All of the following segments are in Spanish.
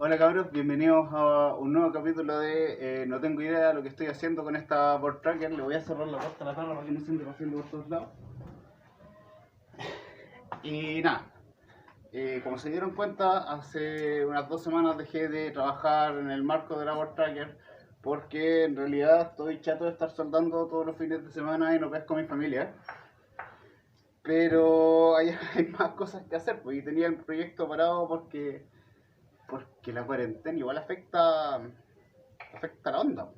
Hola cabros, bienvenidos a un nuevo capítulo de No tengo idea de lo que estoy haciendo con esta board tracker. Le voy a cerrar la puerta a la tabla para que no se ande paseando por todos lados. Y nada, como se dieron cuenta, hace unas 2 semanas dejé de trabajar en el marco de la board tracker porque en realidad estoy chato de estar soldando todos los fines de semana y no pesco a mi familia. Pero hay más cosas que hacer, pues, y tenía el proyecto parado porque la cuarentena igual afecta la onda.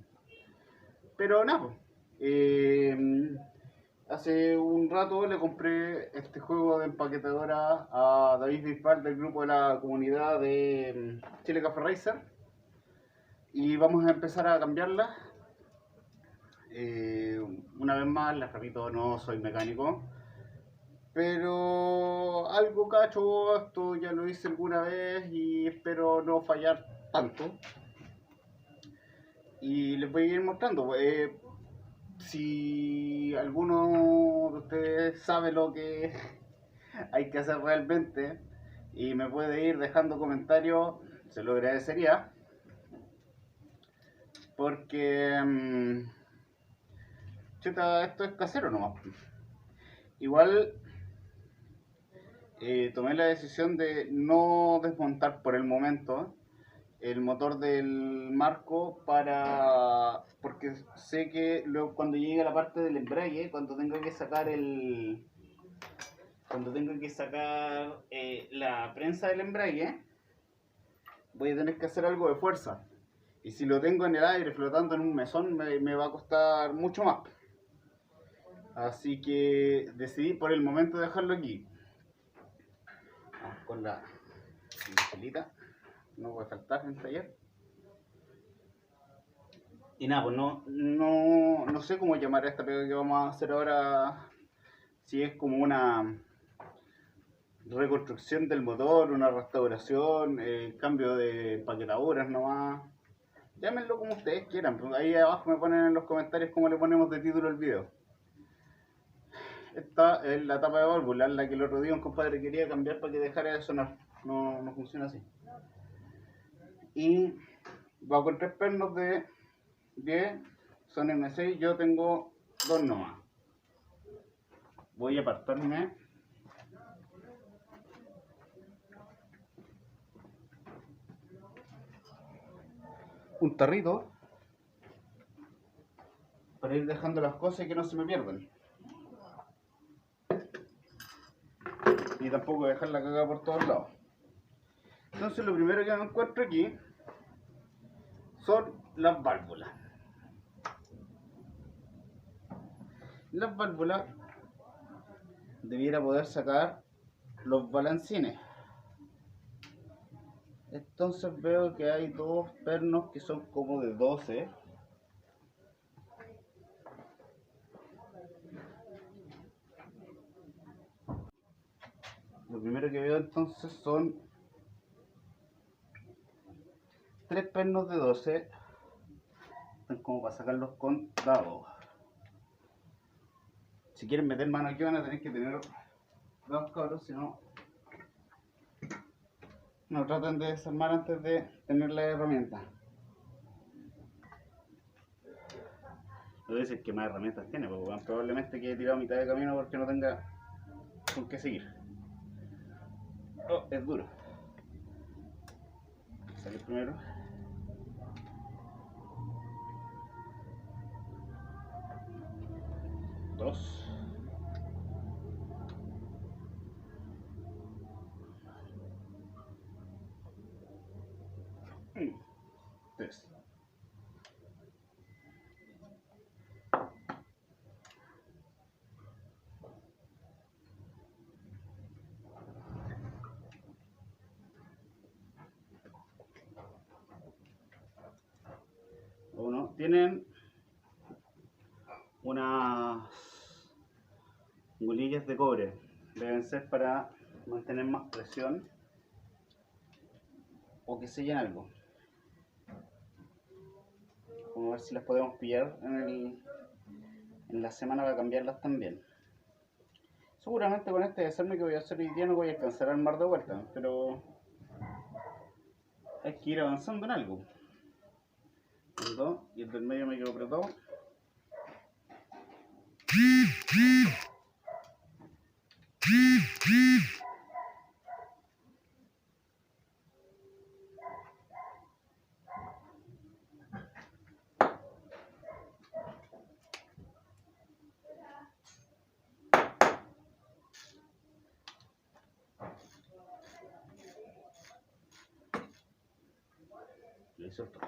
Pero nada, pues, hace un rato le compré este juego de empaquetadora a David Bisbal del grupo de la comunidad de Chile Café Racer y vamos a empezar a cambiarla. Una vez más, les repito, no soy mecánico, pero algo cacho, esto ya lo hice alguna vez y espero no fallar tanto. Y les voy a ir mostrando. Si alguno de ustedes sabe lo que hay que hacer realmente y me puede ir dejando comentarios, se lo agradecería. Porque, chuta, esto es casero nomás. Igual tomé la decisión de no desmontar por el momento el motor del marco porque sé que luego cuando llegue a la parte del embrague, cuando tengo que sacar la prensa del embrague, voy a tener que hacer algo de fuerza. Y si lo tengo en el aire flotando en un mesón, me va a costar mucho más. Así que decidí por el momento dejarlo aquí. Vamos con la pincelita, no puede faltar en el taller. Y nada, pues no sé cómo llamar a esta pega que vamos a hacer ahora. Si es como una reconstrucción del motor, una restauración, cambio de empaquetaduras nomás. Llámenlo como ustedes quieran, pues ahí abajo me ponen en los comentarios cómo le ponemos de título al video. Esta es la tapa de válvula, la que el otro día un compadre quería cambiar para que dejara de sonar. No funciona así. Y va con 3 pernos de 10, son M6, yo tengo 2 nomás. Voy a apartarme un tarrito para ir dejando las cosas y que no se me pierdan. Y tampoco dejar la cagada por todos lados. Entonces lo primero que me encuentro aquí son las válvulas. Las válvulas debiera poder sacar los balancines. Entonces veo que hay 2 pernos que son como de 12. Lo primero que veo entonces son 3 pernos de 12. Están como para sacarlos con dados. Si quieren meter mano aquí van a tener que tener dos cabros, si no traten de desarmar antes de tener la herramienta. No voy a decir que más herramientas tiene, porque bueno, probablemente quede tirado a mitad de camino porque no tenga con qué seguir. Oh, es duro. Sale primero. Dos. Tres. Uno. Tienen unas gulillas de cobre. Deben ser para mantener más presión o que sellen algo. Vamos a ver si las podemos pillar en la semana para cambiarlas también. Seguramente con este desarme que voy a hacer hoy día no voy a alcanzar a armar de vuelta, pero hay que ir avanzando en algo. El 2 y el del medio me quedo apretado. Y suelto.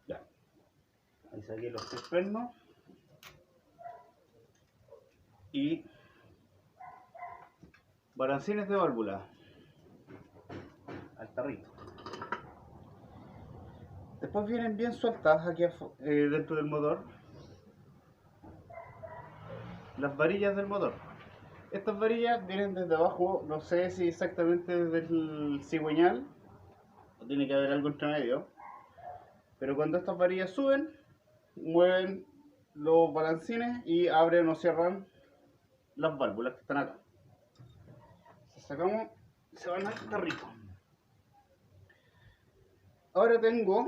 Ya. Ahí saqué los 3 pernos. Y balancines de válvula al tarrito. Después vienen bien sueltas aquí dentro del motor las varillas del motor. Estas varillas vienen desde abajo, no sé si exactamente desde el cigüeñal o tiene que haber algo entre medio, pero cuando estas varillas suben, mueven los balancines y abren o cierran las válvulas que están acá. Si sacamos, se van al tarrito. Ahora tengo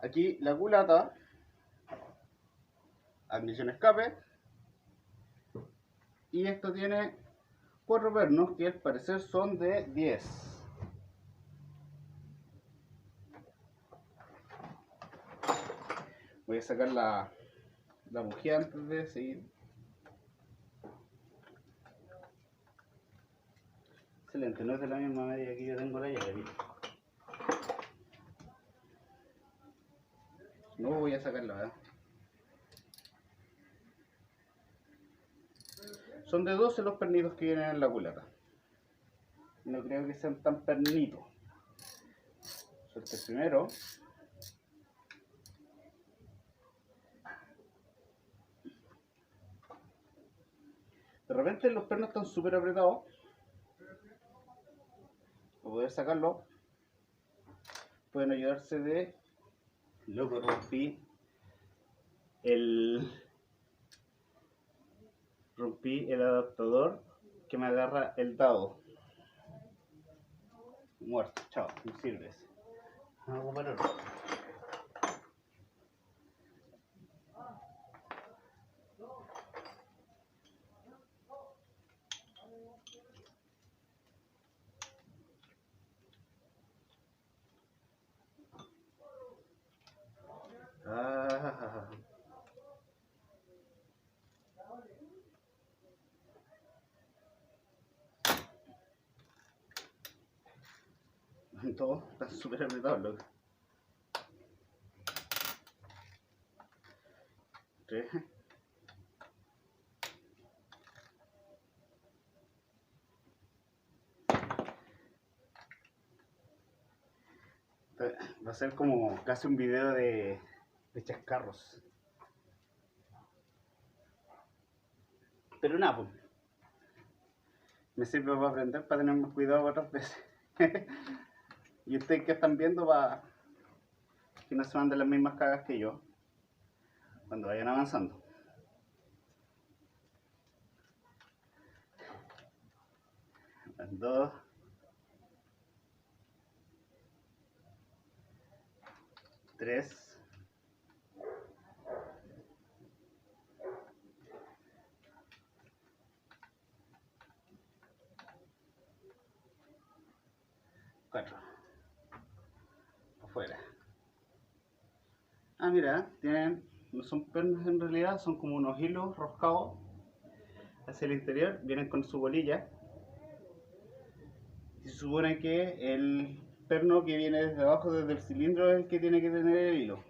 aquí la culata, admisión escape, y esto tiene 4 pernos que al parecer son de 10. Voy a sacar la bujía antes de seguir. Excelente, no es de la misma medida que yo tengo la llave. No voy a sacarla, ¿eh? Son de 12 los pernitos que vienen en la culata. No creo que sean tan pernitos. Suelto el primero. De repente los pernos están súper apretados. Para poder sacarlo, pueden ayudarse de... Loco, rompí el adaptador que me agarra el dado. Muerto, chao, no sirve ese. Hago para otro. Todos están súper apretados, loco. 3. Va a ser como casi un video de chascarros. Pero nada, pues. Me sirve para aprender, para tener más cuidado otras veces. Y ustedes que están viendo, para que no se manden las mismas cagas que yo cuando vayan avanzando. Las 2. 3. 4. Afuera. Ah, mira, tienen, no son pernos en realidad, son como unos hilos roscados hacia el interior, vienen con su bolilla. Y se supone que el perno que viene desde abajo, desde el cilindro, es el que tiene que tener el hilo.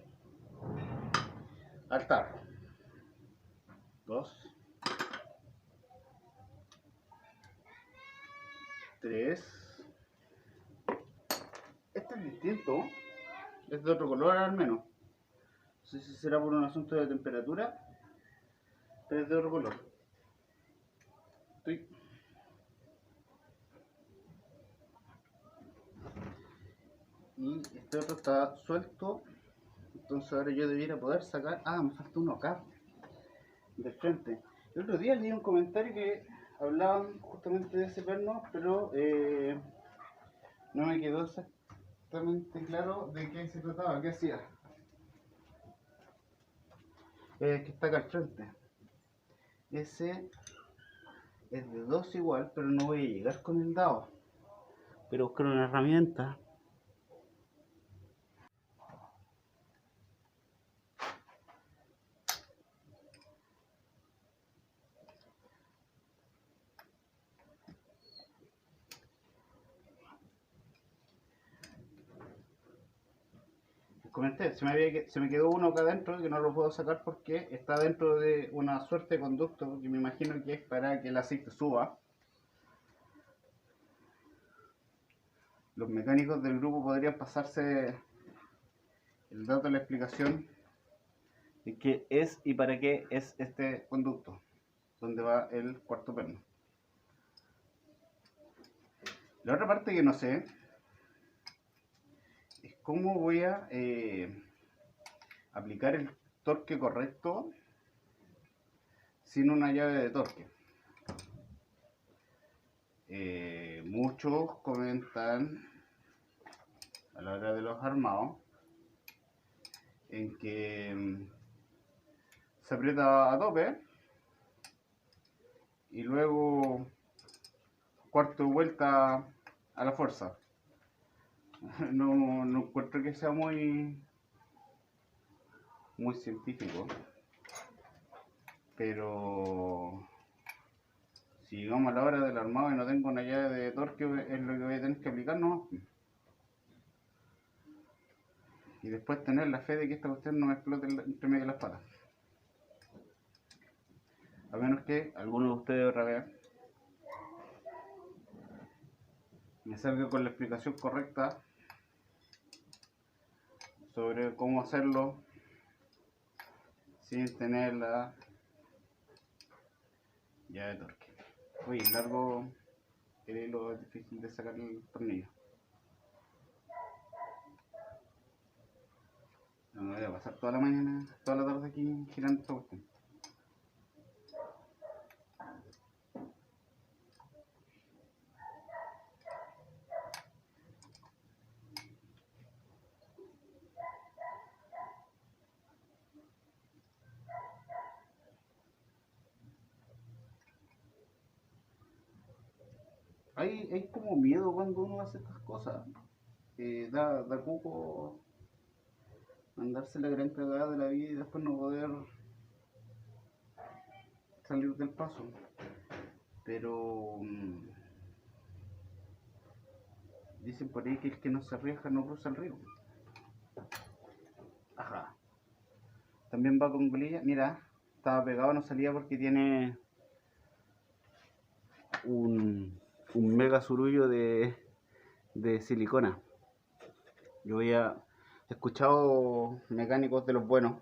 Al tarro. 2. 3. Este es distinto, es de otro color al menos. No sé si será por un asunto de temperatura, pero es de otro color. y este otro está suelto. Entonces ahora yo debiera poder sacar... Ah, me falta uno acá, del frente. El otro día leí un comentario que hablaban justamente de ese perno, pero no me quedó exactamente claro de qué se trataba, qué hacía. Que está acá al frente. Ese es de 2 igual, pero no voy a llegar con el dado. Pero buscar una herramienta. Comenté, se me quedó uno acá adentro que no lo puedo sacar porque está dentro de una suerte de conducto que me imagino que es para que el aceite suba. Los mecánicos del grupo podrían pasarse el dato de la explicación de qué es y para qué es este conducto, donde va el cuarto perno. La otra parte que no sé es cómo voy a aplicar el torque correcto sin una llave de torque. Muchos comentan a la hora de los armados en que se aprieta a tope y luego cuarto de vuelta a la fuerza. No encuentro que sea muy científico, pero si llegamos a la hora del armado y no tengo una llave de torque, es lo que voy a tener que aplicar, ¿no? Y después tener la fe de que esta cuestión no me explote entre medio de las patas. A menos que alguno de ustedes otra vez me salga con la explicación correcta sobre cómo hacerlo sin tener la llave de torque. Uy, largo el hilo, es difícil de sacar el tornillo. No me voy a pasar toda la mañana, toda la tarde aquí girando esta cuestión. Hay como miedo cuando uno hace estas cosas. Da cuco mandarse la gran cagada de la vida y después no poder salir del paso. Pero dicen por ahí que el que no se arriesga no cruza el río. Ajá. También va con colilla. Mira, estaba pegado, no salía porque tiene un mega surullo de silicona. Yo había escuchado mecánicos de los buenos.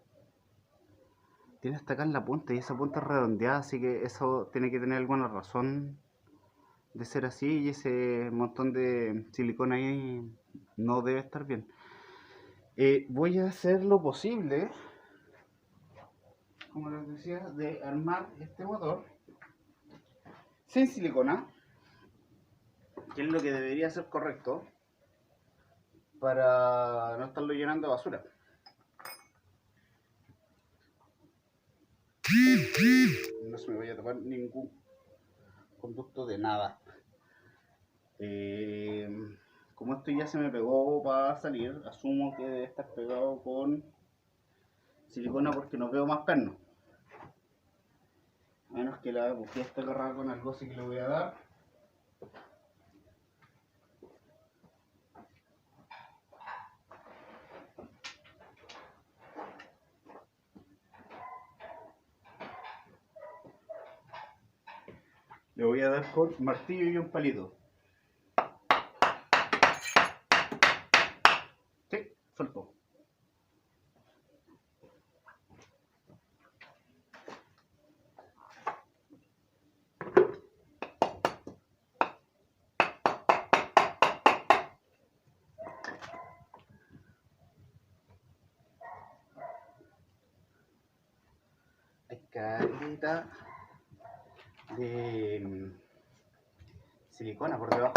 Tiene hasta acá en la punta y esa punta es redondeada, así que eso tiene que tener alguna razón de ser así y ese montón de silicona ahí no debe estar bien. Voy a hacer lo posible, como les decía, de armar este motor sin silicona, que es lo que debería ser correcto para no estarlo llenando de basura. No se me vaya a tapar ningún conducto de nada. Como esto ya se me pegó para salir, asumo que debe estar pegado con silicona porque no veo más pernos. A menos que la bujía esté agarrada con algo, así que le voy a dar. Le voy a dar con martillo y un palito. Sí, suelto. hay carita de silicona por debajo.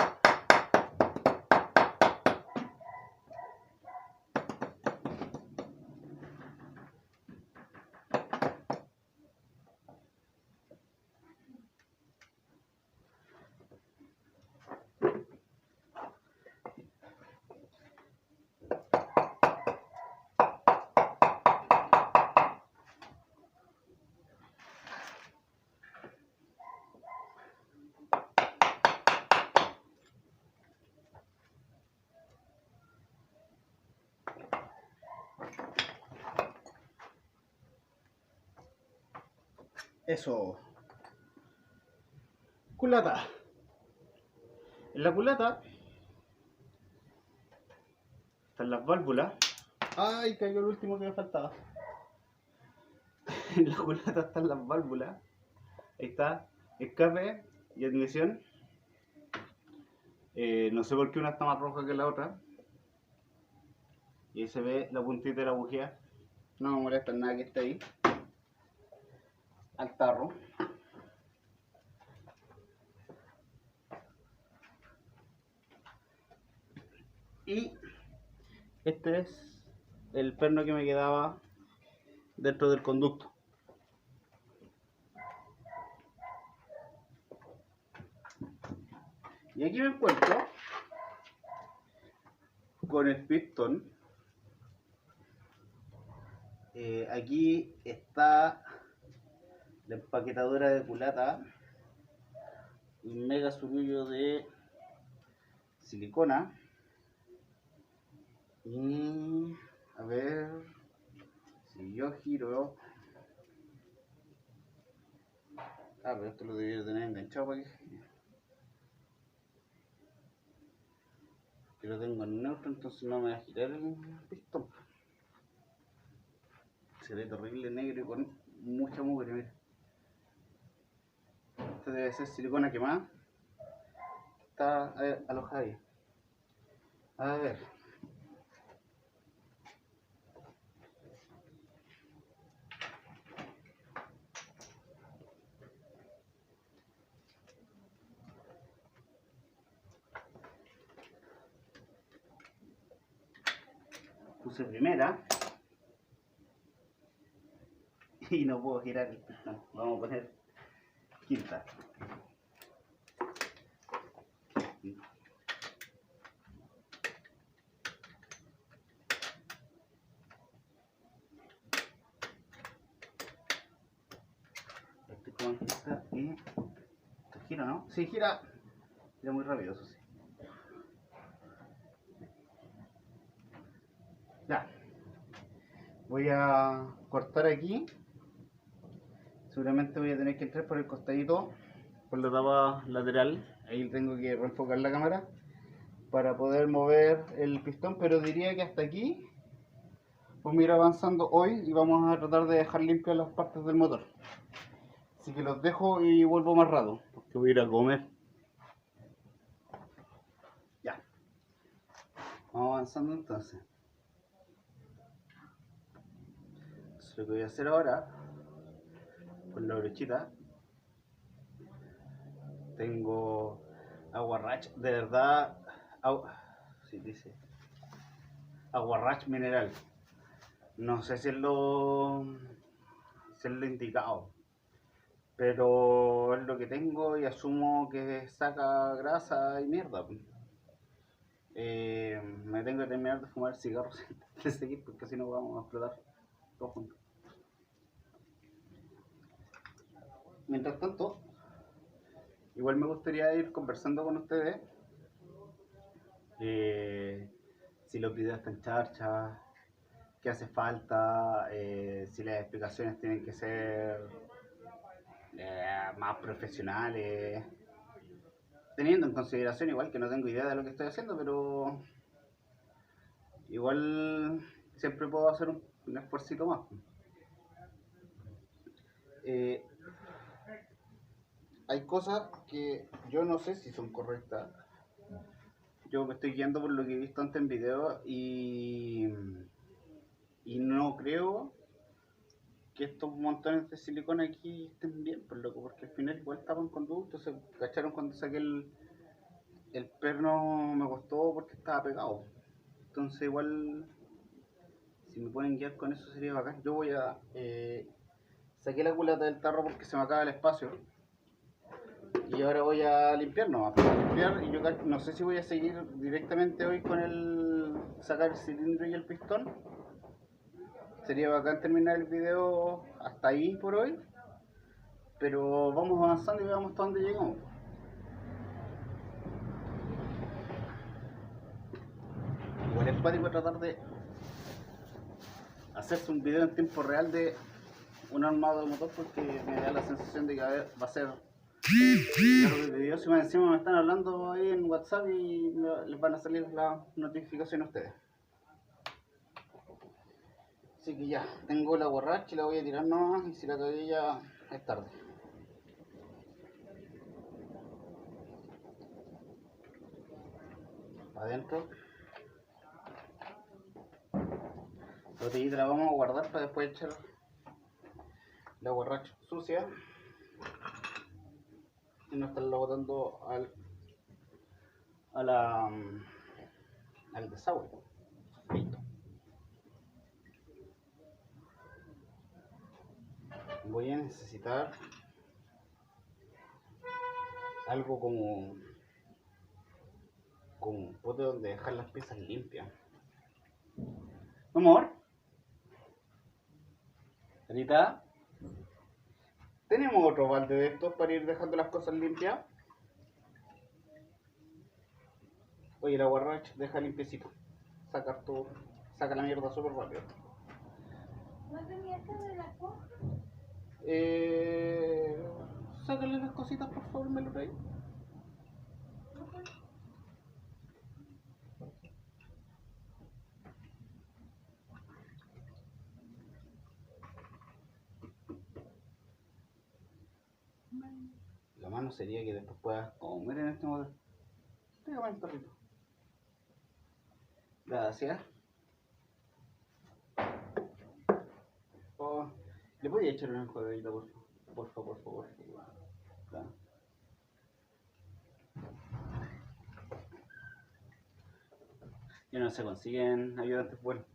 Eso. Culata. En la culata están las válvulas. Ay, cayó el último que me faltaba. En la culata están las válvulas. Ahí está. Escape y admisión. No sé por qué una está más roja que la otra. Y ahí se ve la puntita de la bujía. No me molesta nada que esté ahí. Al tarro. Y este es el perno que me quedaba dentro del conducto. Y aquí me encuentro con el pistón. Aquí está la empaquetadora de culata, un mega surullo de silicona. Y a ver si yo giro. Pero esto lo debería tener enganchado para que lo tengo en neutro, entonces no me va a girar el pistón. Se ve terrible negro y con mucha mugre, mira. Este debe ser silicona quemada. Está alojada ahí. A ver. Puse primera. Y no puedo girar el pistón. Vamos a poner quinta. Estoy con quinta y esto gira, ¿no? Sí, gira. Gira muy rápido, eso sí. Ya. Voy a cortar aquí. Seguramente voy a tener que entrar por el costadito, por la tapa lateral. Ahí tengo que reenfocar la cámara para poder mover el pistón, pero diría que hasta aquí vamos a ir avanzando hoy y vamos a tratar de dejar limpias las partes del motor. Así que los dejo y vuelvo más rato, porque voy a ir a comer. Ya. Vamos avanzando entonces. Entonces lo que voy a hacer ahora, con la brochita, tengo aguarrach, de verdad, sí, dice aguarrach mineral. No sé si es lo indicado, pero es lo que tengo y asumo que saca grasa y mierda. Me tengo que terminar de fumar cigarros antes de seguir, porque si no vamos a explotar todos juntos. Mientras tanto, igual me gustaría ir conversando con ustedes. Si los videos están charchas, qué hace falta, si las explicaciones tienen que ser más profesionales, teniendo en consideración igual que no tengo idea de lo que estoy haciendo, pero igual siempre puedo hacer un esfuercito más. Hay cosas que yo no sé si son correctas. Yo me estoy guiando por lo que he visto antes en video y no creo que estos montones de silicona aquí estén bien, por loco, porque al final igual tapan conductos. Se cacharon cuando saqué el perno, me costó porque estaba pegado. Entonces igual, si me pueden guiar con eso sería bacán. Yo voy a... saqué la culata del tarro porque se me acaba el espacio. Y ahora voy a limpiar nomás. Limpiar, y yo no sé si voy a seguir directamente hoy con el sacar el cilindro y el pistón. Sería bacán terminar el video hasta ahí por hoy. Pero vamos avanzando y veamos hasta dónde llegamos. Igual es pánico tratar de hacerse un video en tiempo real de un armado de motor, porque me da la sensación de que va a ser largo el video. Si más encima me están hablando ahí en WhatsApp y les van a salir las notificaciones a ustedes. Así que ya, tengo la borracha y la voy a tirar nomás, y si la cagué ya es tarde. Adentro. La botellita la vamos a guardar para después echar la borracha sucia y no estarla botando al desagüe. Listo. Voy a necesitar algo como un pote donde dejar las piezas limpias. Amor, Anita, ¿tenemos otro balde de estos para ir dejando las cosas limpias? Oye, la guarracha, deja limpiecito. Saca la mierda súper rápido. ¿No tenía que ver la coja? Sácale las cositas, por favor, me lo traes. La mano sería que después puedas comer en este momento. Pégame el perrito. Gracias. Oh, ¿le podía echar una enjuagadita, por favor? Claro. Ya no se consiguen ayudantes buenos.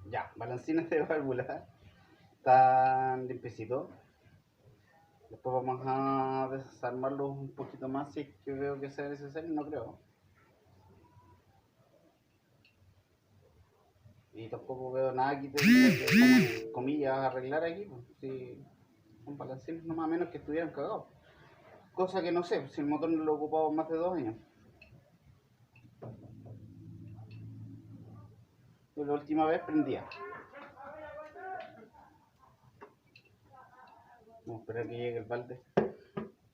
Ya, balancines de válvula. Están limpiecitos. Después vamos a desarmarlos un poquito más si es que veo que sea necesario, no creo. Y tampoco veo nada que tenga que, como comillas, arreglar aquí, pues, si son balancines no más o menos que estuvieran cagados. Cosa que no sé, si el motor no lo he ocupado más de 2 años. Yo la última vez prendía. Vamos a esperar que llegue el balde.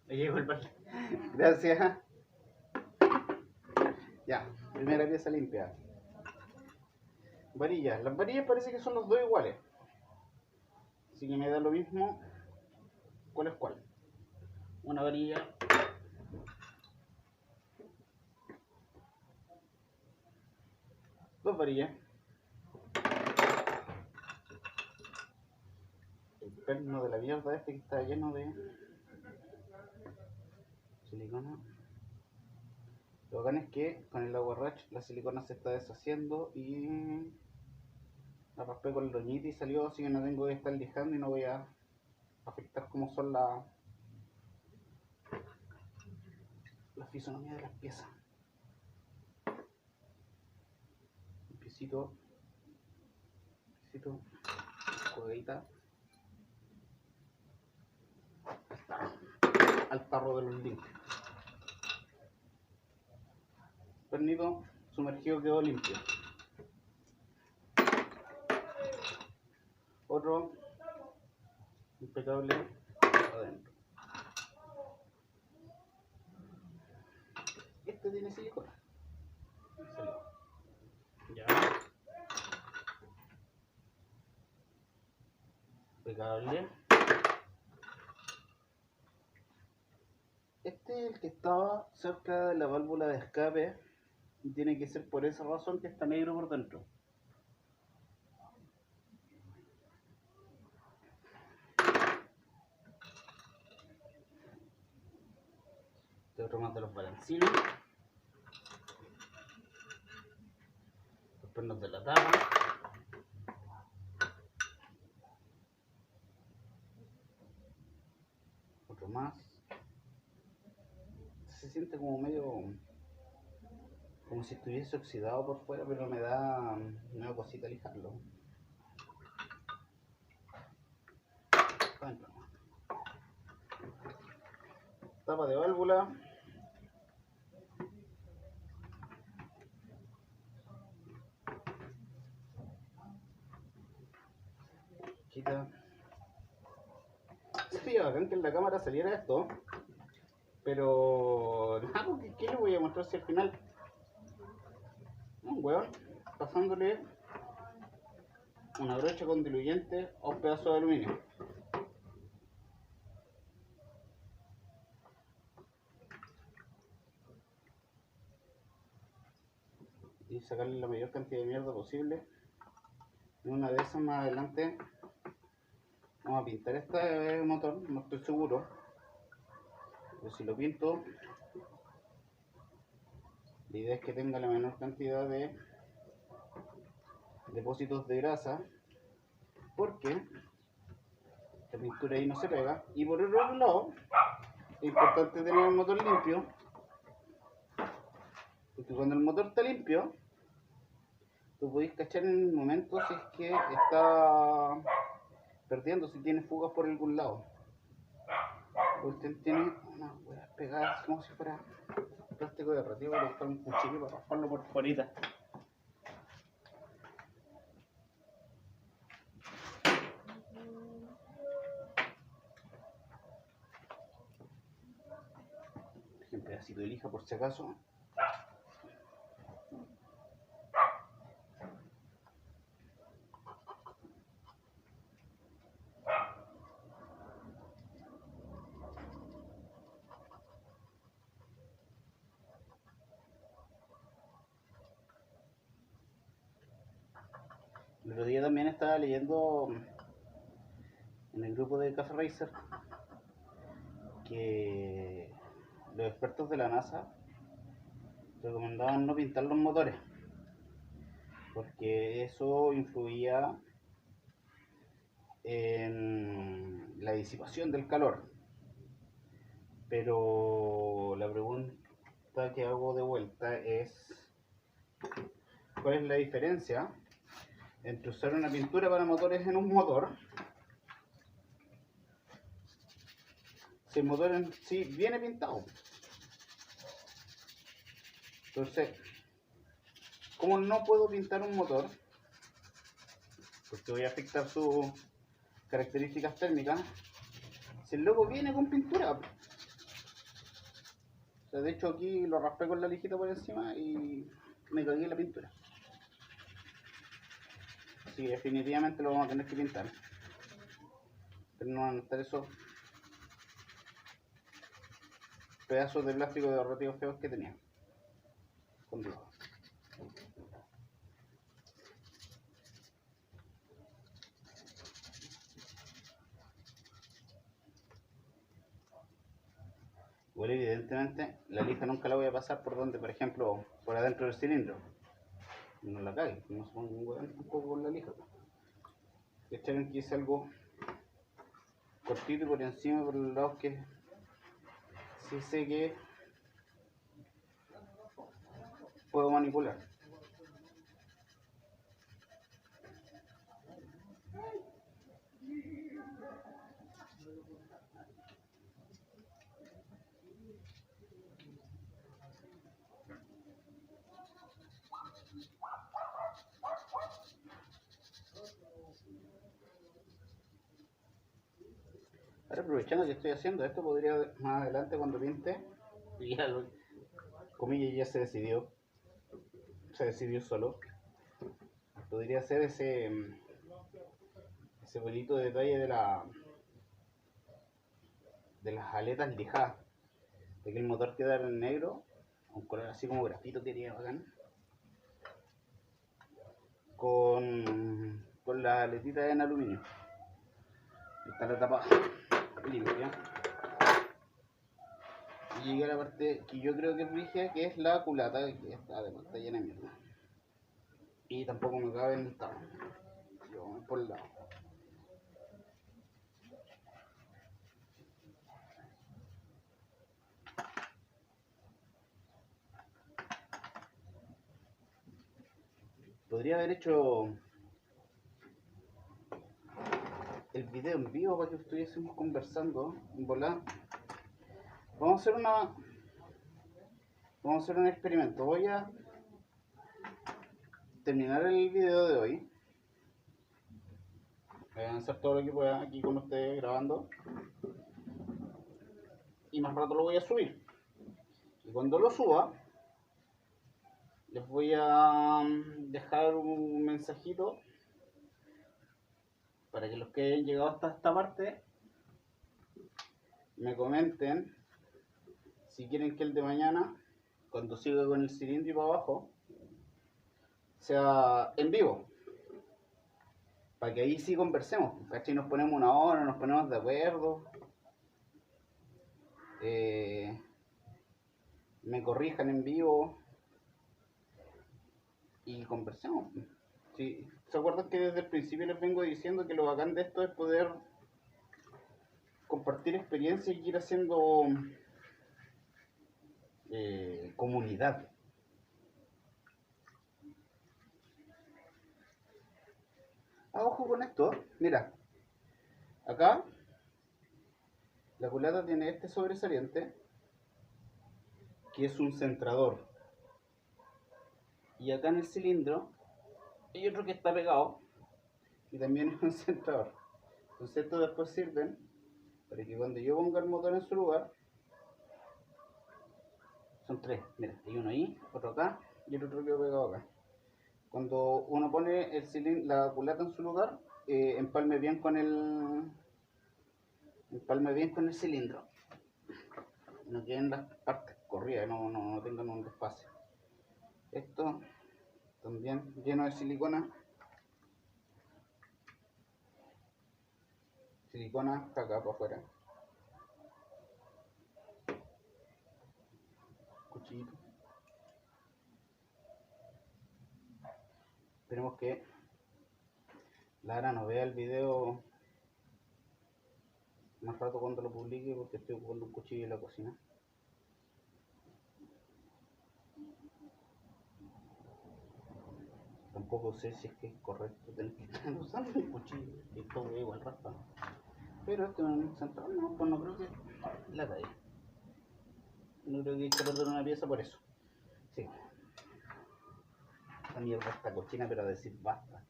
Ahí llegó el balde. Gracias. Ya, primera pieza limpia. Varillas. Las varillas parece que son los dos iguales. Así que me da lo mismo cuál es cuál. Una varilla. Dos varillas. El perno de la mierda este que está lleno de silicona. Lo bacán es que con el aguarrach la silicona se está deshaciendo y la raspé con el roñito y salió, así que no tengo que estar lijando y no voy a afectar como son la fisonomía de las piezas. Un piecito, jueguita al tarro de los limpios. Pernito sumergido quedó limpio. Otro impecable adentro. Este tiene silicona. Ya. Impecable. Este el que estaba cerca de la válvula de escape y tiene que ser por esa razón que está negro por dentro. Este otro más de los balancines. Los pernos de la tapa. Otro más. Se siente como medio, como si estuviese oxidado por fuera, pero me da cosita lijarlo. Tapa de válvula. Quita. Sería bacán que en la cámara saliera esto, pero nada, porque ¿qué le voy a mostrar si al final? Un hueón pasándole una brocha con diluyente a un pedazo de aluminio. Y sacarle la mayor cantidad de mierda posible. En una de esas más adelante vamos a pintar este motor, no estoy seguro, pero si lo pinto, la idea es que tenga la menor cantidad de depósitos de grasa, porque la pintura ahí no se pega. Y por el otro lado, es importante tener el motor limpio, porque cuando el motor está limpio, tú podéis cachar en el momento si es que está perdiendo, si tiene fugas por algún lado. Usted tiene unas huevas pegadas como si fuera plástico de rativo, le buscar un cuchillo para rasparlo por fuera. Un pedacito de lija por si acaso. El otro día también estaba leyendo en el grupo de Café Racer que los expertos de la NASA recomendaban no pintar los motores porque eso influía en la disipación del calor. Pero la pregunta que hago de vuelta es: ¿cuál es la diferencia entre usar una pintura para motores en un motor si el motor en sí viene pintado? Entonces, ¿cómo no puedo pintar un motor? Porque voy a afectar sus características térmicas si el loco viene con pintura. O sea, de hecho aquí lo raspé con la lijita por encima y me cagué en la pintura. Así que definitivamente lo vamos a tener que pintar. Pero no van a estar esos pedazos de plástico de ahorrativos feos que tenía. Conmigo. Igual evidentemente la lija nunca la voy a pasar por donde, por ejemplo, por adentro del cilindro. No la cague, no se ponga un hueón tampoco con la lija. Echaron que hice algo cortito y por encima, por los lados que sí sé que puedo manipular. Ahora, aprovechando que estoy haciendo esto, podría más adelante cuando pinte, y ya lo, comillas, ya se decidió solo, podría hacer ese bonito detalle de las aletas lijadas, de que el motor quedara en negro, un color así como grafito quería bacán, con las aletitas en aluminio. Está la tapa limpia. Y llegué a la parte que yo creo que es rígida, que es la culata, que además está llena de mierda. Y tampoco me cabe en el tabo. Yo voy por el lado. Podría haber hecho el video en vivo para que estuviésemos conversando en volar. Vamos a hacer un experimento. Voy a terminar el video de hoy. Voy a avanzar todo lo que pueda aquí con ustedes grabando. Y más rato lo voy a subir. Y cuando lo suba, les voy a dejar un mensajito para que los que hayan llegado hasta esta parte me comenten si quieren que el de mañana, cuando siga con el cilindro para abajo, sea en vivo. Para que ahí sí conversemos, ¿cachai? Nos ponemos una hora, nos ponemos de acuerdo. Me corrijan en vivo y conversemos. Sí, ¿se acuerdan que desde el principio les vengo diciendo que lo bacán de esto es poder compartir experiencias y ir haciendo comunidad? Ojo con esto, mira, acá la culata tiene este sobresaliente que es un centrador, y acá en el cilindro hay otro que está pegado y también es un centrador. Entonces estos después sirven para que cuando yo ponga el motor en su lugar, son tres, mira, hay uno ahí, otro acá y el otro que pegado acá. Cuando uno pone el la culata en su lugar, empalme bien con el cilindro, no queden las partes corridas, no tengan un despacio. Esto también lleno de silicona acá para afuera. Cuchillito. Esperemos que Lara no vea el video más rato cuando lo publique, porque estoy ocupando un cuchillo en la cocina. Tampoco sé si es que es correcto tener que estar usando un cuchillo y todo igual raspa. Pero este es un central, no, pues no creo que la calle. No creo que hay que perder una pieza por eso. Sí. Esta mierda está cochina, pero a decir basta.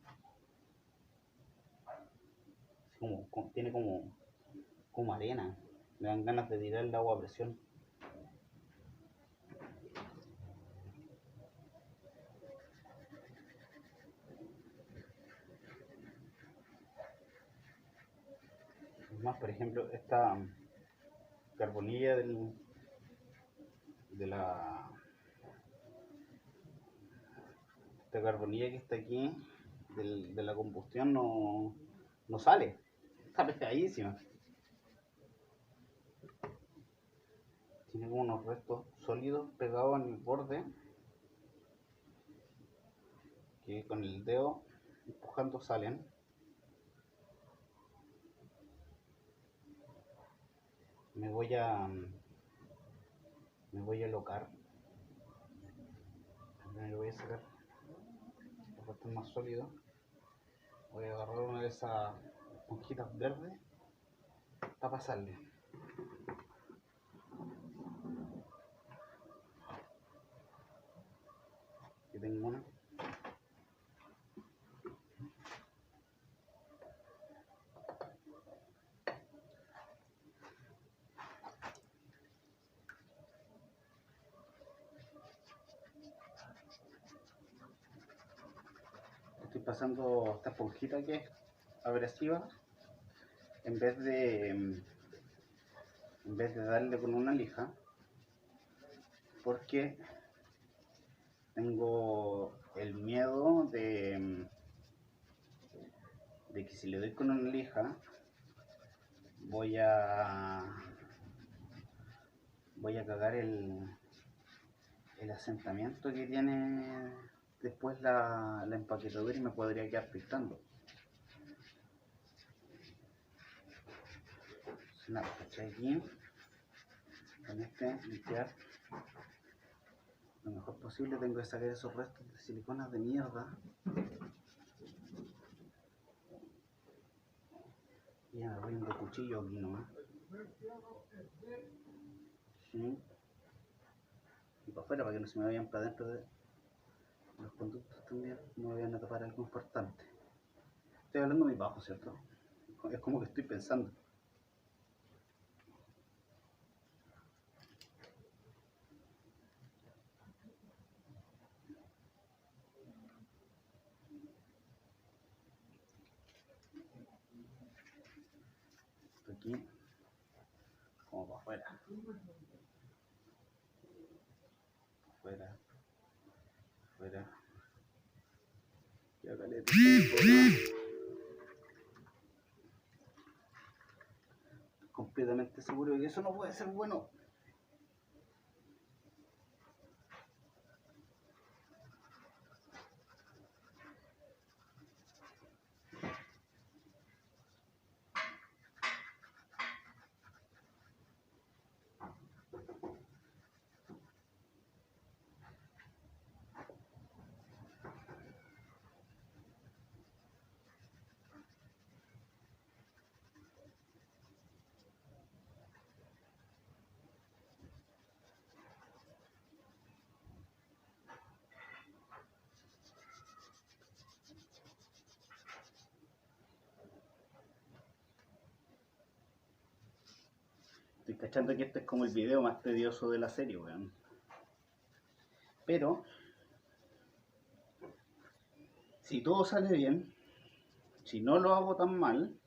Tiene como arena. Me dan ganas de tirar el agua a presión. Más, por ejemplo, esta carbonilla esta carbonilla que está aquí de la combustión no sale. Está pegadísima. Tiene como unos restos sólidos pegados en el borde que con el dedo empujando salen. Me voy a locar. Primero voy a sacar los restos más sólidos. Voy a agarrar una de esas esponjitas verdes para pasarle. Aquí tengo una. Estoy pasando esta esponjita que es abrasiva, en vez de darle con una lija, porque tengo el miedo de que si le doy con una lija voy a cagar el asentamiento que tiene después la empaquetadura y me podría quedar pintando. Nada, ¿cachai? Aquí con este limpiar lo mejor posible. Tengo que sacar esos restos de siliconas de mierda. Y ya me voy un cuchillo aquí nomás. ¿Sí? Y para afuera para que no se me vayan para adentro de los conductos también. No me vayan a tapar algo importante. Estoy hablando muy bajo, ¿cierto? Es como que estoy pensando. Aquí, como para afuera. Afuera. Afuera. Ya caleta. Completamente seguro de que eso no puede ser bueno. Estoy cachando que este es como el video más tedioso de la serie, weón. Pero, si todo sale bien, si no lo hago tan mal,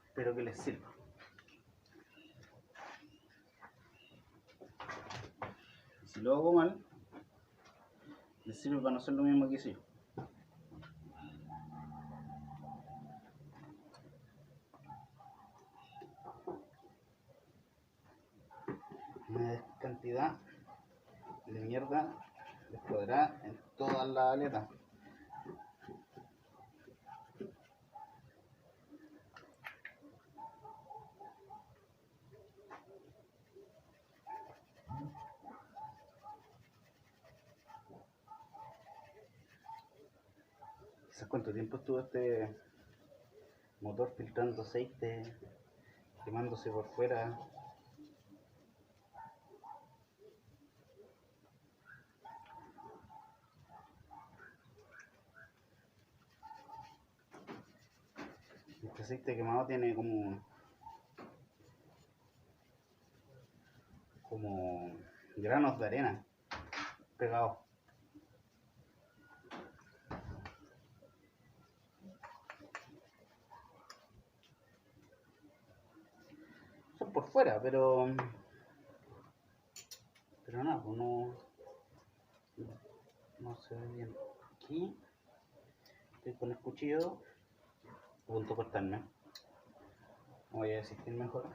espero que les sirva. Y si lo hago mal, les sirve para no hacer lo mismo que hice yo. Una cantidad de mierda explotará en todas las aletas. ¿Sabes cuánto tiempo estuvo este motor filtrando aceite, quemándose por fuera? Este aceite quemado tiene como granos de arena pegados. Son por fuera, pero nada, pues no se ve bien. Aquí estoy con el cuchillo a punto de cortarme. No voy a desistir mejor.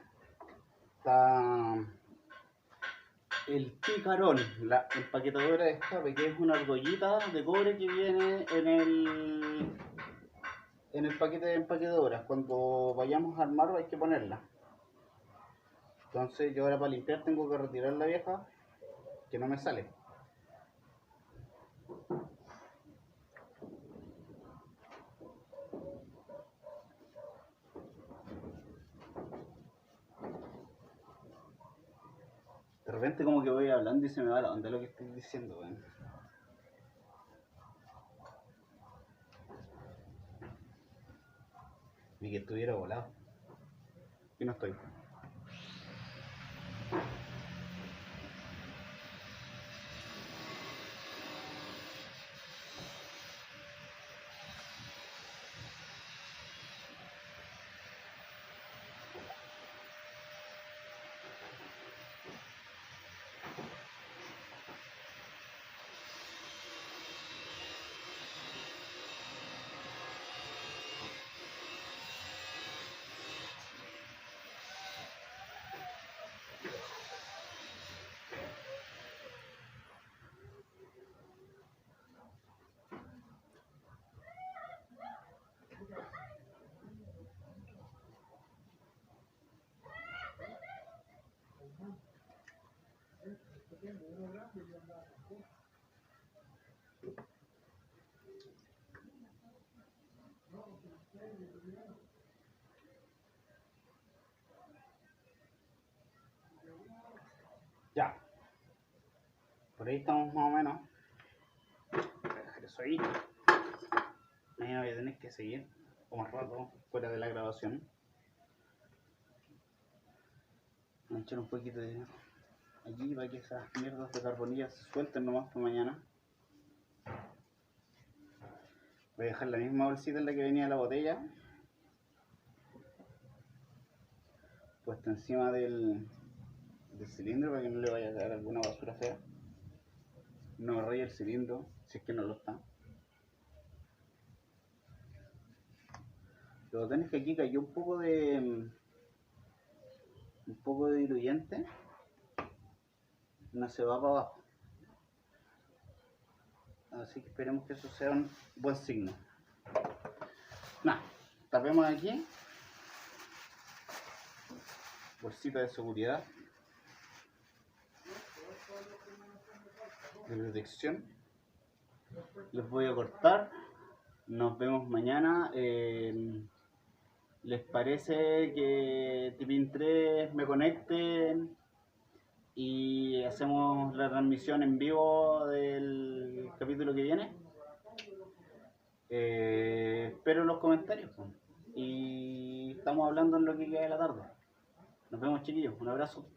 Está el picarón, la empaquetadora de escape, que es una argollita de cobre que viene en el paquete de empaquetadoras. Cuando vayamos a armar hay que ponerla. Entonces yo ahora para limpiar tengo que retirar la vieja, que no me sale. De repente como que voy hablando y se me va la onda lo que estoy diciendo, weón. Ni que estuviera volado. Y no estoy. Ya. Por ahí estamos más o menos. Voy a dejar eso ahí. Mañana voy a tener que seguir como rato fuera de la grabación. Voy a echar un poquito de aquí para que esas mierdas de carbonilla se suelten nomás para mañana. Voy a dejar la misma bolsita en la que venía la botella, puesta encima del cilindro para que no le vaya a caer alguna basura fea. No me raye el cilindro si es que no lo está. Lo que es que aquí cayó un poco de diluyente. No se va para abajo. Así que esperemos que eso sea un buen signo. Nada, tapemos aquí. Bolsita de seguridad. De protección. Les voy a cortar. Nos vemos mañana. ¿Les parece que Tipin 3 me conecten y hacemos la transmisión en vivo del capítulo que viene? Espero los comentarios y estamos hablando en lo que queda de la tarde. Nos vemos, chiquillos, un abrazo.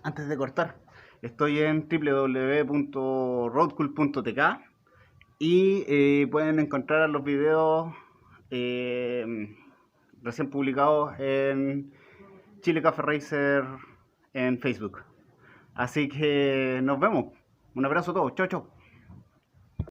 Antes de cortar, estoy en www.roadcool.tk y pueden encontrar los videos recién publicados en Chile Café Racer en Facebook. Así que nos vemos. Un abrazo a todos. Chau, chau.